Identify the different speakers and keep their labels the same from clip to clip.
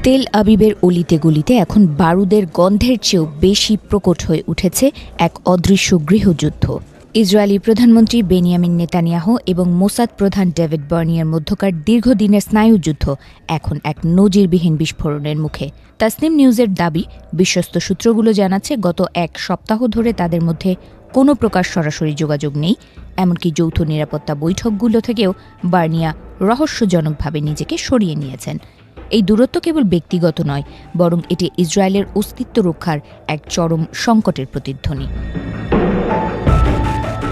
Speaker 1: তেল আবিবের অলিতে গলিতে এখন বারুদের গন্ধের চেয়েও বেশি প্রকট হয়ে উঠেছে এক অদৃশ্য গৃহযুদ্ধ। ইসরায়েলি প্রধানমন্ত্রী বেনিয়ামিন নেতানিয়াহু এবং মোসাদ প্রধান ডেভিড বার্নিয়ার মধ্যকার দীর্ঘদিনের স্নায়ুযুদ্ধ এখন এক নজিরবিহীন বিস্ফোরণের মুখে। তাসনিম নিউজের দাবি, বিশ্বস্ত সূত্রগুলো জানাচ্ছে গত এক সপ্তাহ ধরে তাদের মধ্যে কোনো প্রকার সরাসরি যোগাযোগ নেই। এমনকি যৌথ নিরাপত্তা বৈঠকগুলো থেকেও বার্নিয়া রহস্যজনকভাবে নিজেকে সরিয়ে নিয়েছেন। এই দূরত্ব কেবল ব্যক্তিগত নয়, বরং এটি ইসরায়েলের অস্তিত্ব রক্ষার এক চরম সংকটের প্রতিধ্বনি।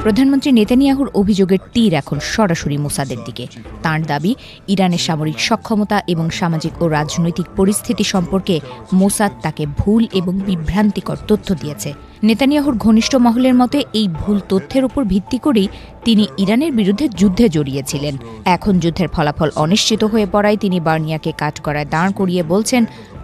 Speaker 1: প্রধানমন্ত্রী নেতানিয়াহুর অভিযোগের তীর এখন সরাসরি মোসাদের দিকে। তাঁর দাবি, ইরানের সামরিক সক্ষমতা এবং সামাজিক ও রাজনৈতিক পরিস্থিতি সম্পর্কে মোসাদ তাকে ভুল এবং বিভ্রান্তিকর তথ্য দিয়েছে। নেতানিয়াহুর ঘনিষ্ঠ মহলের মতে এই ভুল তথ্যের উপর ভিত্তি করেই তিনি ইরানের বিরুদ্ধে যুদ্ধে জড়িয়েছিলেন। এখন যুদ্ধের ফলাফল অনিশ্চিত হয়ে পড়ায় তিনি বার্নিয়াকে কাঠগড়ায় দাঁড় করিয়ে বলছেন,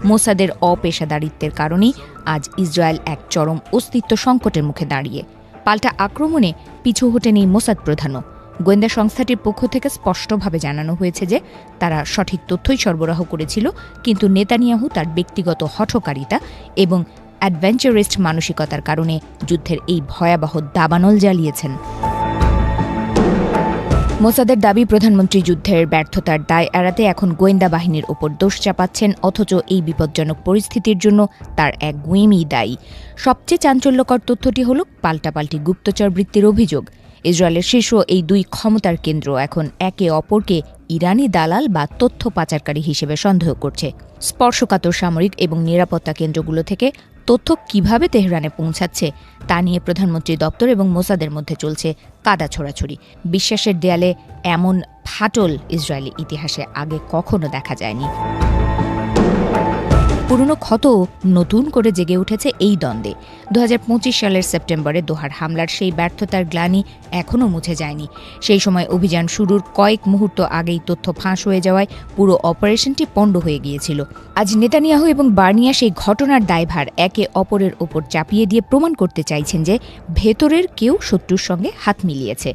Speaker 1: মোসাদের অপেশাদারিত্বের কারণেই আজ ইসরায়েল এক চরম অস্তিত্ব সংকটের মুখে দাঁড়িয়ে। পাল্টা আক্রমণে পিছু হটেনি মোসাদ প্রধানও। গোয়েন্দা সংস্থাটির পক্ষ থেকে স্পষ্টভাবে জানানো হয়েছে যে তারা সঠিক তথ্যই সরবরাহ করেছিল, কিন্তু নেতানিয়াহু তার ব্যক্তিগত হঠকারিতা এবং অ্যাডভেঞ্চারিস্ট মানসিকতার কারণে যুদ্ধের এই ভয়াবহ দাবানল জ্বালিয়েছেন। মোসাদের দাবি, প্রধানমন্ত্রী যুদ্ধের ব্যর্থতার দায় এড়াতে এখন গোয়েন্দা বাহিনীর ওপর দোষ চাপাচ্ছেন, অথচ এই বিপজ্জনক পরিস্থিতির জন্য তার এক গুয়েমই দায়ী। সবচেয়ে চাঞ্চল্যকর তথ্যটি হল পাল্টাপাল্টি গুপ্তচর বৃত্তির অভিযোগ। ইসরায়েলের শীর্ষ এই দুই ক্ষমতার কেন্দ্র এখন একে অপরকে ইরানি দালাল বা তথ্য পাচারকারী হিসেবে সন্দেহ করছে। স্পর্শকাতর সামরিক এবং নিরাপত্তা কেন্দ্রগুলো থেকে তথ্য কিভাবে তেহরানে পৌঁছাচ্ছে তা নিয়ে প্রধানমন্ত্রী দপ্তর এবং মোসাদের মধ্যে চলছে কাদা ছোড়াছড়ি। বিশ্বাসের দেয়ালে এমন ফাটল ইসরায়েলি ইতিহাসে আগে কখনো দেখা যায়নি। পুরনো ক্ষত নতুন করে জেগে উঠেছে এই দ্বন্দ্বে। 2025 সালের সেপ্টেম্বরে দোহার হামলার সেই ব্যর্থতার গ্লানি এখনও মুছে যায়নি। সেই সময় অভিযান শুরুর কয়েক মুহূর্ত আগেই তথ্য ফাঁস হয়ে যাওয়ায় পুরো অপারেশনটি পণ্ড হয়ে গিয়েছিল। আজ নেতানিয়াহু এবং বার্নিয়া সেই ঘটনার দায়ভার একে অপরের ওপর চাপিয়ে দিয়ে প্রমাণ করতে চাইছেন যে ভেতরের কেউ শত্রুর সঙ্গে হাত মিলিয়েছে।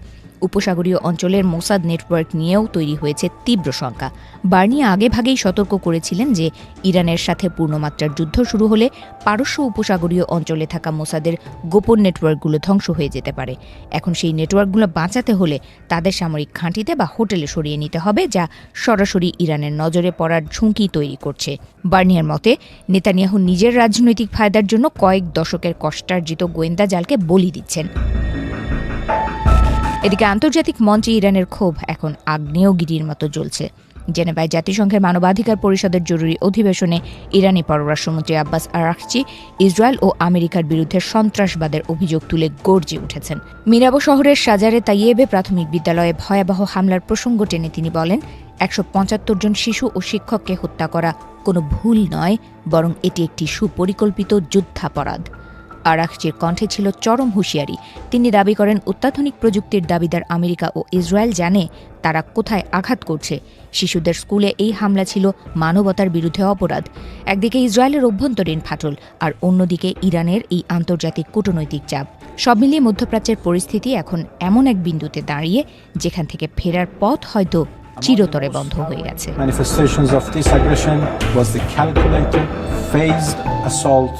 Speaker 1: উপসাগরীয় অঞ্চলের মোসাদ নেটওয়ার্ক নিয়েও তৈরি হয়েছে তীব্র শঙ্কা। বার্নিয়া আগেভাগেই সতর্ক করেছিলেন যে ইরানের সাথে পূর্ণমাত্রার যুদ্ধ শুরু হলে পারস্য উপসাগরীয় অঞ্চলে থাকা মোসাদের গোপন নেটওয়ার্কগুলো ধ্বংস হয়ে যেতে পারে। এখন সেই নেটওয়ার্কগুলো বাঁচাতে হলে তাদের সামরিক ঘাঁটিতে বা হোটেলে সরিয়ে নিতে হবে, যা সরাসরি ইরানের নজরে পড়ার ঝুঁকি তৈরি করছে। বার্নিয়ার মতে, নেতানিয়াহু নিজের রাজনৈতিক ফায়দার জন্য কয়েক দশকের কষ্টার্জিত গোয়েন্দা জালকে বলি দিচ্ছেন। এদিকে আন্তর্জাতিক মঞ্চে ইরানের ক্ষোভ এখন আগ্নেয়গিরির মতো জ্বলছে। জেনেভায় জাতিসংঘের মানবাধিকার পরিষদের জরুরি অধিবেশনে ইরানি পররাষ্ট্রমন্ত্রী আব্বাস আরাকচি ইসরায়েল ও আমেরিকার বিরুদ্ধে সন্ত্রাসবাদের অভিযোগ তুলে গর্জে উঠেছেন। মিরাবো শহরের সাজারে তাইয়েবে প্রাথমিক বিদ্যালয়ে ভয়াবহ হামলার প্রসঙ্গ টেনে তিনি বলেন, 175 জন শিশু ও শিক্ষককে হত্যা করা কোনো ভুল নয়, বরং এটি একটি সুপরিকল্পিত যুদ্ধাপরাধ। আরাকচির কণ্ঠে ছিল চরম হুঁশিয়ারি। তিনি দাবি করেন, অত্যাধুনিক প্রযুক্তির দাবিদার আমেরিকা ও ইসরায়েল জানে তারা কোথায় আঘাত করছে। শিশুদের স্কুলে এই হামলা ছিল মানবতার বিরুদ্ধে অপরাধ। একদিকে ইসরায়েলের অভ্যন্তরীণ ফাটল, আর অন্যদিকে ইরানের এই আন্তর্জাতিক কূটনৈতিক চাপ। সব মিলিয়ে মধ্যপ্রাচ্যের পরিস্থিতি এখন এমন এক বিন্দুতে দাঁড়িয়ে যেখান থেকে ফেরার পথ হয়তো চিরতরে বন্ধ হয়ে গেছে।
Speaker 2: Manifestations of this aggression was the calculated, phased assault